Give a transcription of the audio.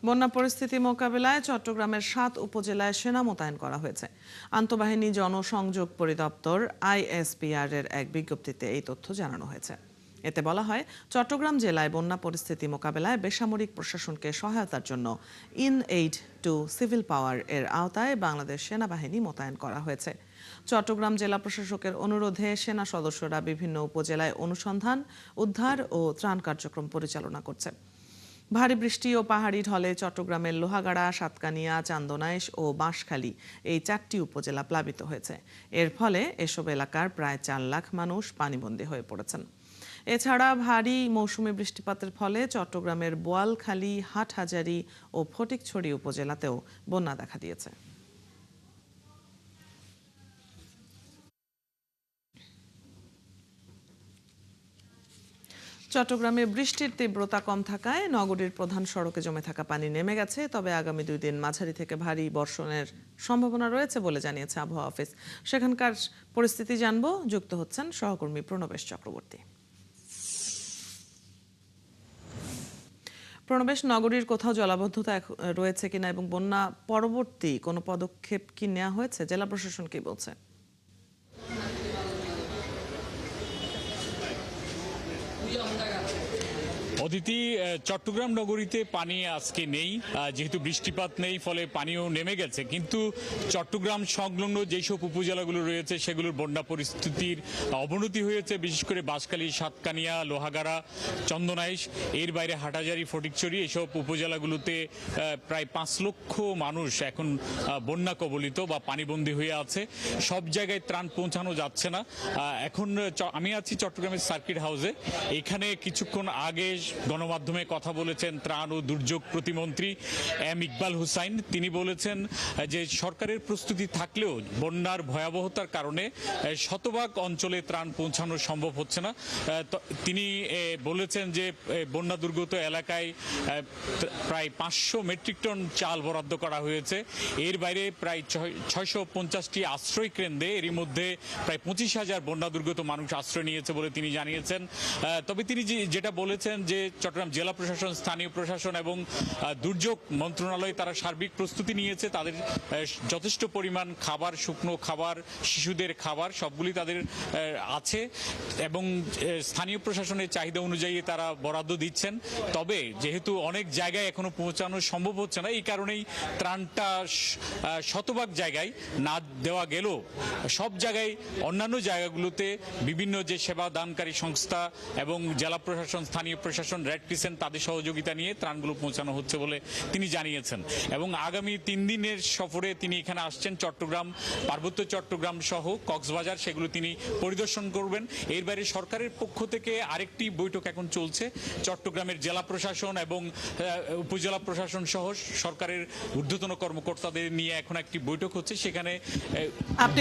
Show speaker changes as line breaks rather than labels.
বন্যা পরিস্থিতি মোকাবিলায় চট্টগ্রামের ৭ উপজেলায় সেনা মোতায়েন করা হয়েছে। আন্তঃবাহিনী জনসংযোগ পরিদপ্তর আইএসপিআর এর এক বিজ্ঞপ্তিতে এই তথ্য জানানো হয়েছে। এতে বলা হয়, চট্টগ্রাম জেলায় বন্যা পরিস্থিতি মোকাবেলায় বেসামরিক প্রশাসনকে সহায়তার জন্য ইন এইড টু সিভিল পাওয়ার এর আওতায় বাংলাদেশ সেনাবাহিনী মোতায়েন করা হয়েছে। চট্টগ্রাম জেলা প্রশাসকের অনুরোধে সেনা সদস্যরা বিভিন্ন উপজেলায় অনুসন্ধান, উদ্ধার ও ত্রাণ কার্যক্রম পরিচালনা করছে। ভারী বৃষ্টি ও পাহাড়ি ঢলে চট্টগ্রামের লোহাগাড়া, সাতকানিয়া, চান্দনাইশ ও বাঁশখালী এই ৪টি উপজেলা প্লাবিত হয়েছে। এর ফলে এসব এলাকার প্রায় ৪ লাখ মানুষ পানিবন্দী হয়ে পড়েছেন। এছাড়া ভারী মৌসুমি বৃষ্টিপাতের ফলে চট্টগ্রামের বোয়ালখালী, হাটহাজারী ও ফটিকছড়ি উপজেলাতেও বন্যা দেখা দিয়েছে। চট্টগ্রামে বৃষ্টির তীব্রতা কম থাকায় নগরীর প্রধান সড়কে জমে থাকা পানি নেমে গেছে। তবে আগামী 2 দিন মাঝারি থেকে ভারী বর্ষণের সম্ভাবনা রয়েছে বলে জানিয়েছে আবহাওয়া অফিস। সেখানকার পরিস্থিতি জানবো, যুক্ত হচ্ছেন সহকর্মী প্রণবেশ চক্রবর্তী। প্রণবেশ, নগরীর কোথাও জলাবদ্ধতা রয়েছে কিনা এবং বন্যা পরবর্তী কোনো পদক্ষেপ কি নেওয়া হয়েছে? জেলা প্রশাসন কি বলছে?
অদিতি, চট্টগ্রাম নগরীতে পানি আজকে নেই, যেহেতু বৃষ্টিপাত নেই, ফলে পানিও নেমে গেছে। কিন্তু চট্টগ্রাম সংলগ্ন যেসব উপজেলাগুলো রয়েছে সেগুলোর বন্যা পরিস্থিতির অবনতি হয়েছে। বিশেষ করে বাঁশখালী, সাতকানিয়া, লোহাগাড়া, চন্দনাইশ, এর বাইরে হাটহাজারী, ফটিকছড়ি, এসব উপজেলাগুলোতে প্রায় 5 লক্ষ মানুষ এখন বন্যা কবলিত বা পানিবন্দী হয়ে আছে। সব জায়গায় ত্রাণ পৌঁছানো যাচ্ছে না। এখন আমি আছি চট্টগ্রামের সার্কিট হাউসে। এখানে কিছুক্ষণ আগে গণমাধ্যমে কথা বলেছেন ত্রাণ ও দুর্যোগ প্রতিমন্ত্রী এম ইকবাল হুসাইন। তিনি বলেছেন যে সরকারের প্রস্তুতি থাকলেও বন্যার ভয়াবহতার কারণে শতভাগ অঞ্চলে ত্রাণ পৌঁছানো সম্ভব হচ্ছে না। তিনি বলেছেন যে বন্যা দুর্গত এলাকায় প্রায় 500 মেট্রিক টন চাল বরাদ্দ করা হয়েছে। এর বাইরে প্রায় 650টি আশ্রয় কেন্দ্রে এরই মধ্যে প্রায় 25,000 বন্যা দুর্গত মানুষ আশ্রয় নিয়েছে বলে তিনি জানিয়েছেন। তবে তিনি যেটা বলেছেন যে চট্টগ্রাম জেলা প্রশাসন, স্থানীয় প্রশাসন এবং দুর্যোগ মন্ত্রণালয় তারা সার্বিক প্রস্তুতি নিয়েছে। তাদের যথেষ্ট পরিমাণ খাবার, শুকনো খাবার, শিশুদের খাবার সবগুলি তাদের আছে এবং স্থানীয় প্রশাসনের চাহিদা অনুযায়ী তারা বরাদ্দ দিচ্ছেন। তবে যেহেতু অনেক জায়গায় এখনো পৌঁছানো সম্ভব হচ্ছে না, এই কারণেই ত্রাণটা শতভাগ জায়গায় না দেওয়া গেলেও সব জায়গায় অন্যান্য জায়গাগুলোতে বিভিন্ন যে সেবা দানকারী সংস্থা এবং জেলা প্রশাসন, স্থানীয় প্রশাসন, রেড ক্রিসেন্ট তাদের সহযোগিতা নিয়ে ত্রাণগুলো পৌঁছানো হচ্ছে বলে তিনি জানিয়েছেন। এবং আগামী 3 দিনের সফরে তিনি এখানে আসছেন। চট্টগ্রাম, পার্বত্য চট্টগ্রাম সহ কক্সবাজার, সেগুলো তিনি পরিদর্শন করবেন। এর বাইরে সরকারের পক্ষ থেকে আরেকটি বৈঠক এখন চলছে। চট্টগ্রামের জেলা প্রশাসন এবং উপজেলা প্রশাসন সহ সরকারের ঊর্ধ্বতন কর্মকর্তাদের নিয়ে এখন একটি বৈঠক হচ্ছে। সেখানে
আপনি